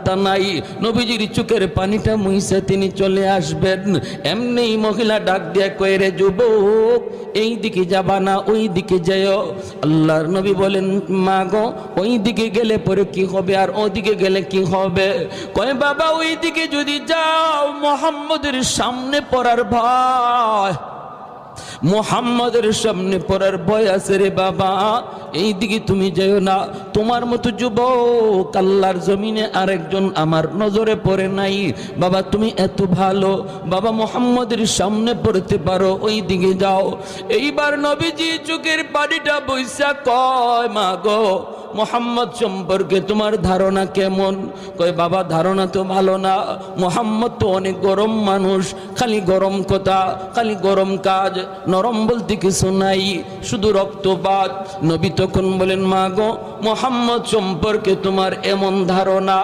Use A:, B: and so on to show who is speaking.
A: রাস্তা নাই, নবীজির চোখের পানিটা মুইসা তিনি চলে আসবেন। এমনি মহিলা ডাক দিয়ে কয়ে, রে যুবক, এই দিকে যাবা না, ওই দিকে যাও। আল্লাহর নবী বলেন, মা গো, ওই দিকে গেলে পরে কি হবে আর ওদিকে গেলে কি হবে? কয়, বাবা ওই দিকে যদি যাও মুহাম্মদের সামনে পড়ার ভয়, মুহাম্মদের সামনে পড়ার ভয় আছে রে বাবা, এই দিকে তুমি যেও না। তোমার মতো যুবক আল্লাহর জমিনে আরেকজন আমার নজরে পড়ে নাই। বাবা তুমি এত ভালো, বাবা মুহাম্মদের সামনে পড়তে পারো, ওই দিকে যাও। এইবার নবীজি চোখের পানিটা বইসা কয়, মা গো, মুহাম্মদ সম্পর্কে তোমার ধারণা কেমন? কয়, বাবা ধারণা তো ভালো না, মুহাম্মদ তো অনেক গরম মানুষ, খালি গরম কথা, খালি গরম কাজ, নরম বলতে কিছু নাই, শুধু রক্তপাত। নবী তখন বলেন, মা গো, মুহাম্মদ সম্পর্কে তোমার এমন ধারণা,